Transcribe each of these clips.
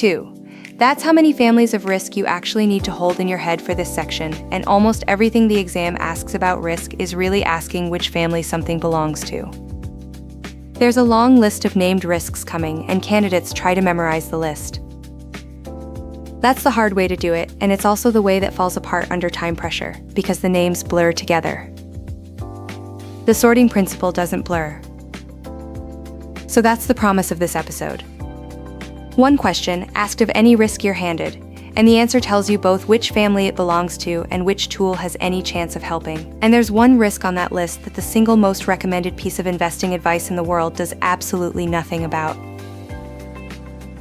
2. That's how many families of risk you actually need to hold in your head for this section, and almost everything the exam asks about risk is really asking which family something belongs to. There's a long list of named risks coming, and candidates try to memorize the list. That's the hard way to do it, and it's also the way that falls apart under time pressure, because the names blur together. The sorting principle doesn't blur. So that's the promise of this episode. One question asked of any risk you're handed, and the answer tells you both which family it belongs to and which tool has any chance of helping. And there's one risk on that list that the single most recommended piece of investing advice in the world does absolutely nothing about.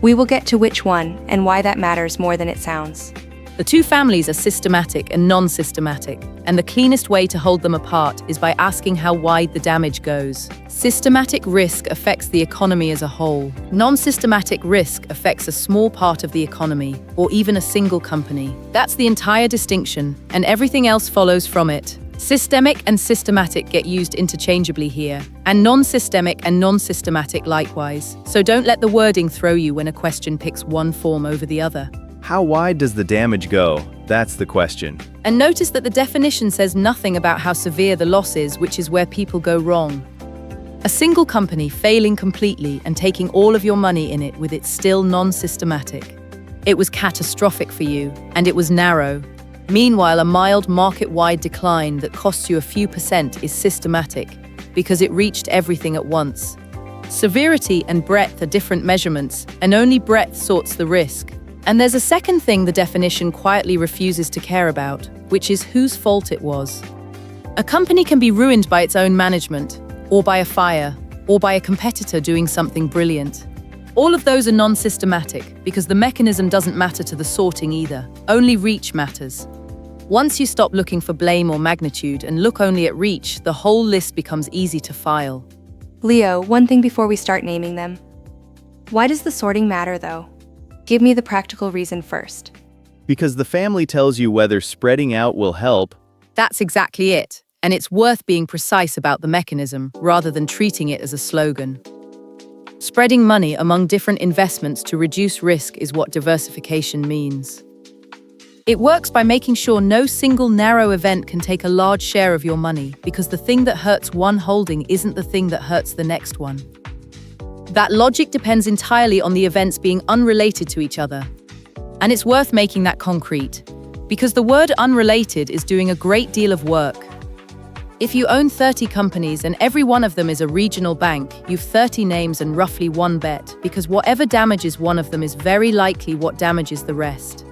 We will get to which one and why that matters more than it sounds. The two families are systematic and non-systematic, and the cleanest way to hold them apart is by asking how wide the damage goes. Systematic risk affects the economy as a whole. Non-systematic risk affects a small part of the economy, or even a single company. That's the entire distinction, and everything else follows from it. Systemic and systematic get used interchangeably here, and non-systemic and non-systematic likewise. So don't let the wording throw you when a question picks one form over the other. How wide does the damage go? That's the question. And notice that the definition says nothing about how severe the loss is, which is where people go wrong. A single company failing completely and taking all of your money in it with it still non-systematic. It was catastrophic for you, and it was narrow. Meanwhile, a mild market-wide decline that costs you a few percent is systematic, because it reached everything at once. Severity and breadth are different measurements, and only breadth sorts the risk. And there's a second thing the definition quietly refuses to care about, which is whose fault it was. A company can be ruined by its own management, or by a fire, or by a competitor doing something brilliant. All of those are non-systematic, because the mechanism doesn't matter to the sorting either. Only reach matters. Once you stop looking for blame or magnitude and look only at reach, the whole list becomes easy to file. Leo, one thing before we start naming them. Why does the sorting matter, though? Give me the practical reason first. Because the family tells you whether spreading out will help. That's exactly it, and it's worth being precise about the mechanism rather than treating it as a slogan. Spreading money among different investments to reduce risk is what diversification means. It works by making sure no single narrow event can take a large share of your money, because the thing that hurts one holding isn't the thing that hurts the next one. That logic depends entirely on the events being unrelated to each other. And it's worth making that concrete, because the word unrelated is doing a great deal of work. If you own 30 companies and every one of them is a regional bank, you've 30 names and roughly one bet, because whatever damages one of them is very likely what damages the rest.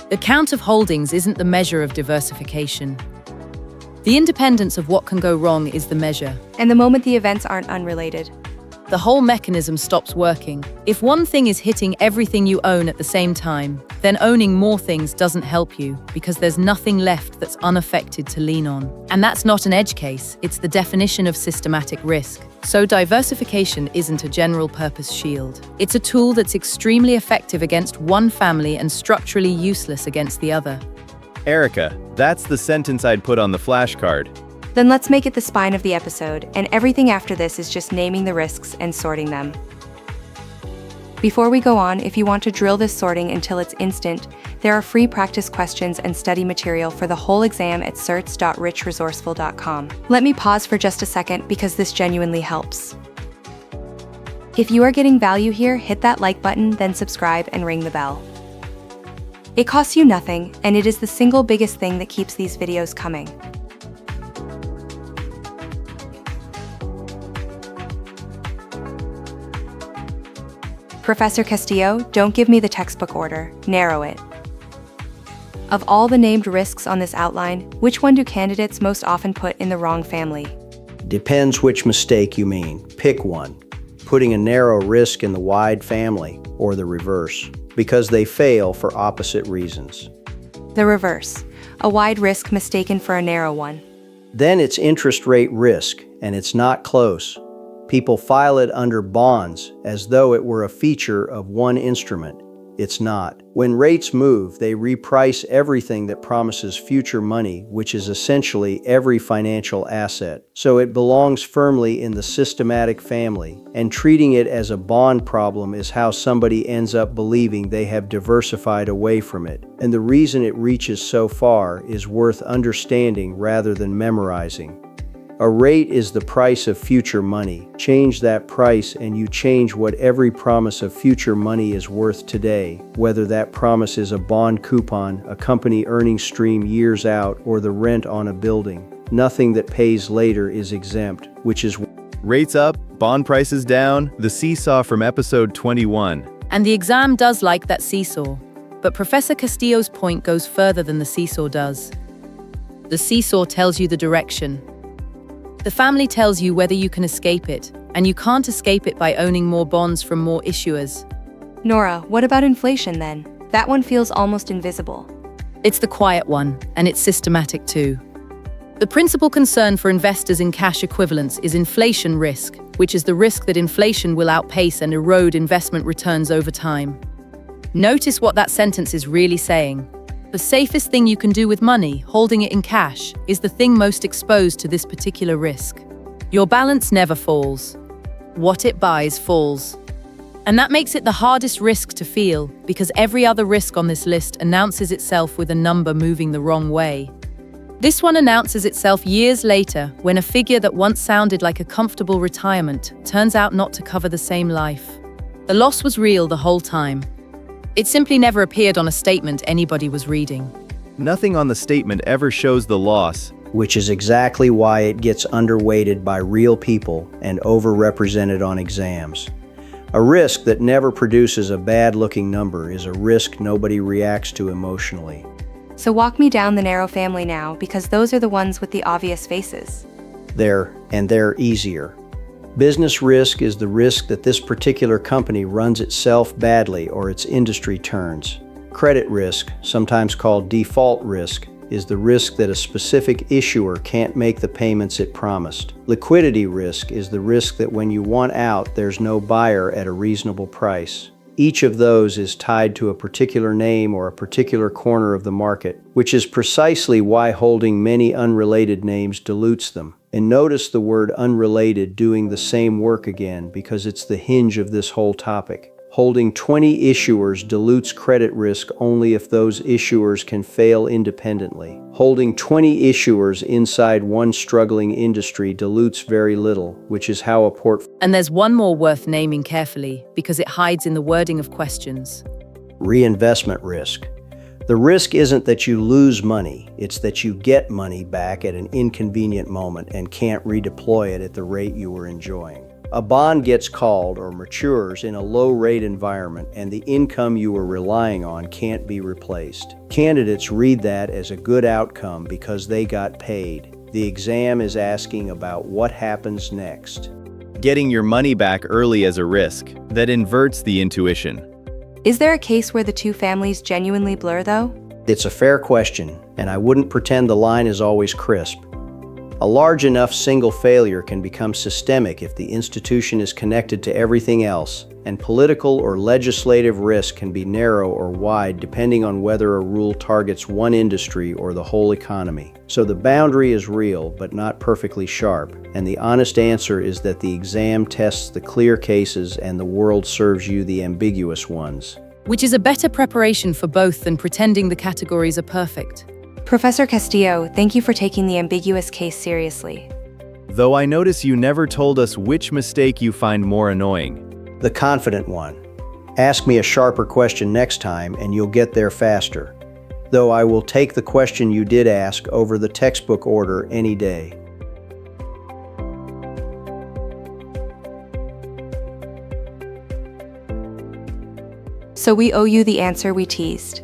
The count of holdings isn't the measure of diversification. The independence of what can go wrong is the measure. And the moment the events aren't unrelated, the whole mechanism stops working. If one thing is hitting everything you own at the same time, then owning more things doesn't help you, because there's nothing left that's unaffected to lean on. And that's not an edge case, it's the definition of systematic risk. So diversification isn't a general-purpose shield. It's a tool that's extremely effective against one family and structurally useless against the other. Erica, that's the sentence I'd put on the flashcard. Then let's make it the spine of the episode, and everything after this is just naming the risks and sorting them. Before we go on, if you want to drill this sorting until it's instant, there are free practice questions and study material for the whole exam at certs.richresourceful.com. Let me pause for just a second because this genuinely helps. If you are getting value here, hit that like button, then subscribe and ring the bell. It costs you nothing, and it is the single biggest thing that keeps these videos coming. Professor Castillo, don't give me the textbook order, narrow it. Of all the named risks on this outline, which one do candidates most often put in the wrong family? Depends which mistake you mean. Pick one. Putting a narrow risk in the wide family, or the reverse, because they fail for opposite reasons. The reverse, a wide risk mistaken for a narrow one. Then it's interest rate risk, and it's not close. People file it under bonds as though it were a feature of one instrument, It's not. When rates move, they reprice everything that promises future money, which is essentially every financial asset. So it belongs firmly in the systematic family, and treating it as a bond problem is how somebody ends up believing they have diversified away from it. And the reason it reaches so far is worth understanding rather than memorizing. A rate is the price of future money. Change that price and you change what every promise of future money is worth today, whether that promise is a bond coupon, a company earning stream years out, or the rent on a building. Nothing that pays later is exempt, which is Rates up, bond prices down, the seesaw from episode 21. And the exam does like that seesaw. But Professor Castillo's point goes further than the seesaw does. The seesaw tells you the direction. The family tells you whether you can escape it, and you can't escape it by owning more bonds from more issuers. Nora, what about inflation then? That one feels almost invisible. It's the quiet one, and it's systematic too. The principal concern for investors in cash equivalents is inflation risk, which is the risk that inflation will outpace and erode investment returns over time. Notice what that sentence is really saying. The safest thing you can do with money, holding it in cash, is the thing most exposed to this particular risk. Your balance never falls. What it buys falls. And that makes it the hardest risk to feel, because every other risk on this list announces itself with a number moving the wrong way. This one announces itself years later, when a figure that once sounded like a comfortable retirement turns out not to cover the same life. The loss was real the whole time. It simply never appeared on a statement anybody was reading. Nothing on the statement ever shows the loss, which is exactly why it gets underweighted by real people and overrepresented on exams. A risk that never produces a bad-looking number is a risk nobody reacts to emotionally. So walk me down the narrow family now, because those are the ones with the obvious faces. They're easier. Business risk is the risk that this particular company runs itself badly or its industry turns. Credit risk, sometimes called default risk, is the risk that a specific issuer can't make the payments it promised. Liquidity risk is the risk that when you want out, there's no buyer at a reasonable price. Each of those is tied to a particular name or a particular corner of the market, which is precisely why holding many unrelated names dilutes them. And notice the word unrelated doing the same work again, because it's the hinge of this whole topic. Holding 20 issuers dilutes credit risk only if those issuers can fail independently. Holding 20 issuers inside one struggling industry dilutes very little, which is how a And there's one more worth naming carefully, because it hides in the wording of questions. Reinvestment risk. The risk isn't that you lose money, it's that you get money back at an inconvenient moment and can't redeploy it at the rate you were enjoying. A bond gets called or matures in a low-rate environment, and the income you were relying on can't be replaced. Candidates read that as a good outcome because they got paid. The exam is asking about what happens next. getting your money back early as a risk. That inverts the intuition. Is there a case where the two families genuinely blur, though? It's a fair question, and I wouldn't pretend the line is always crisp. A large enough single failure can become systemic if the institution is connected to everything else, and political or legislative risk can be narrow or wide depending on whether a rule targets one industry or the whole economy. So the boundary is real, but not perfectly sharp, and the honest answer is that the exam tests the clear cases and the world serves you the ambiguous ones. Which is a better preparation for both than pretending the categories are perfect. Professor Castillo, thank you for taking the ambiguous case seriously. Though I notice you never told us which mistake you find more annoying. The confident one. Ask me a sharper question next time and you'll get there faster. Though I will take the question you did ask over the textbook order any day. So we owe you the answer we teased.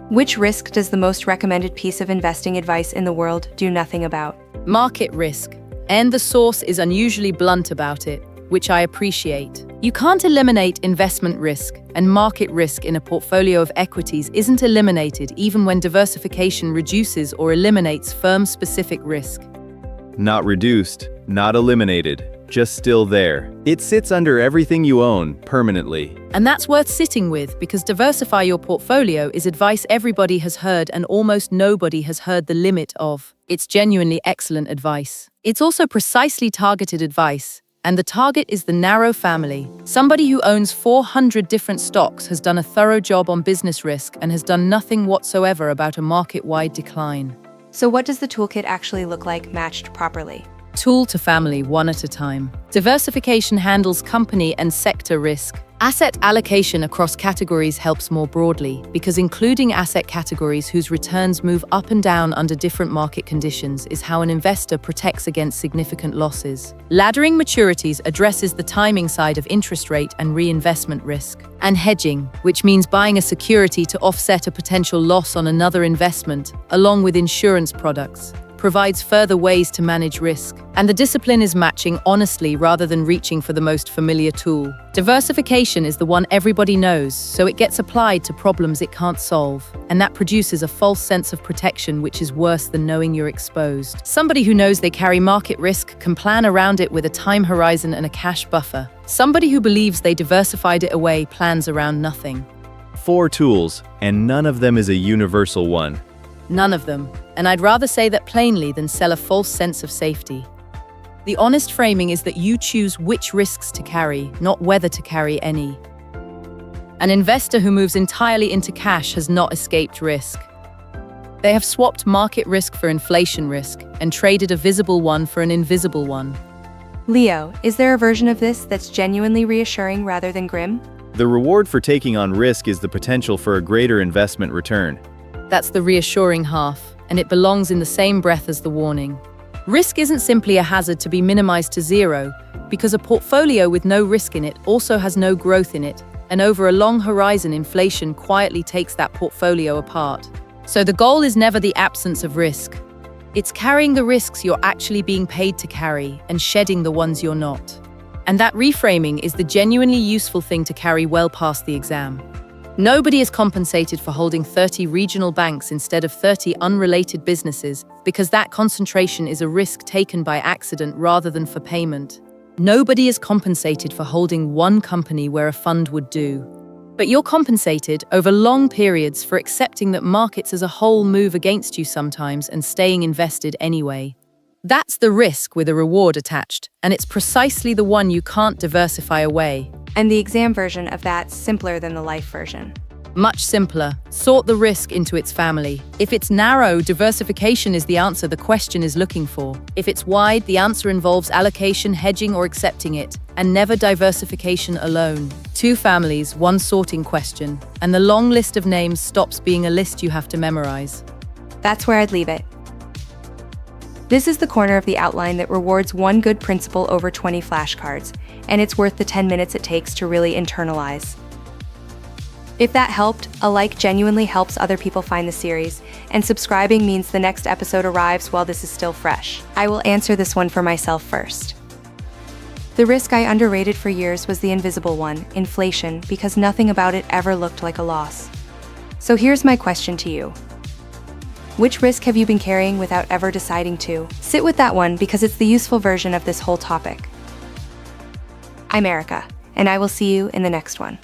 Which risk does the most recommended piece of investing advice in the world do nothing about? Market risk. And the source is unusually blunt about it, which I appreciate. You can't eliminate investment risk, and market risk in a portfolio of equities isn't eliminated even when diversification reduces or eliminates firm-specific risk. Not reduced, not eliminated. just still there. It sits under everything you own, permanently. And that's worth sitting with, because diversify your portfolio is advice everybody has heard and almost nobody has heard the limit of. It's genuinely excellent advice. It's also precisely targeted advice. And the target is the narrow family. Somebody who owns 400 different stocks has done a thorough job on business risk and has done nothing whatsoever about a market-wide decline. So what does the toolkit actually look like matched properly? Tool to family, one at a time. Diversification handles company and sector risk. Asset allocation across categories helps more broadly, because including asset categories whose returns move up and down under different market conditions is how an investor protects against significant losses. Laddering maturities addresses the timing side of interest rate and reinvestment risk. And hedging, which means buying a security to offset a potential loss on another investment, along with insurance products, provides further ways to manage risk. And the discipline is matching honestly rather than reaching for the most familiar tool. Diversification is the one everybody knows, so it gets applied to problems it can't solve. And that produces a false sense of protection, which is worse than knowing you're exposed. Somebody who knows they carry market risk can plan around it with a time horizon and a cash buffer. Somebody who believes they diversified it away plans around nothing. 4 tools, and none of them is a universal one. None of them. And I'd rather say that plainly than sell a false sense of safety. The honest framing is that you choose which risks to carry, not whether to carry any. An investor who moves entirely into cash has not escaped risk. They have swapped market risk for inflation risk and traded a visible one for an invisible one. Leo, is there a version of this that's genuinely reassuring rather than grim? The reward for taking on risk is the potential for a greater investment return. That's the reassuring half, and it belongs in the same breath as the warning. Risk isn't simply a hazard to be minimized to zero, because a portfolio with no risk in it also has no growth in it, and over a long horizon, inflation quietly takes that portfolio apart. So the goal is never the absence of risk. It's carrying the risks you're actually being paid to carry and shedding the ones you're not. And that reframing is the genuinely useful thing to carry well past the exam. Nobody is compensated for holding 30 regional banks instead of 30 unrelated businesses, because that concentration is a risk taken by accident rather than for payment. Nobody is compensated for holding one company where a fund would do. But you're compensated over long periods for accepting that markets as a whole move against you sometimes and staying invested anyway. That's the risk with a reward attached, and it's precisely the one you can't diversify away. And the exam version of that's simpler than the life version. Much simpler. Sort the risk into its family. If it's narrow, diversification is the answer the question is looking for. If it's wide, the answer involves allocation, hedging, or accepting it, and never diversification alone. 2 families, 1 sorting question, and the long list of names stops being a list you have to memorize. That's where I'd leave it. This is the corner of the outline that rewards 1 good principle over 20 flashcards, and it's worth the 10 minutes it takes to really internalize. If that helped, a like genuinely helps other people find the series, and subscribing means the next episode arrives while this is still fresh. I will answer this one for myself first. The risk I underrated for years was the invisible one, inflation, because nothing about it ever looked like a loss. So here's my question to you. Which risk have you been carrying without ever deciding to? Sit with that one, because it's the useful version of this whole topic. I'm Erica, and I will see you in the next one.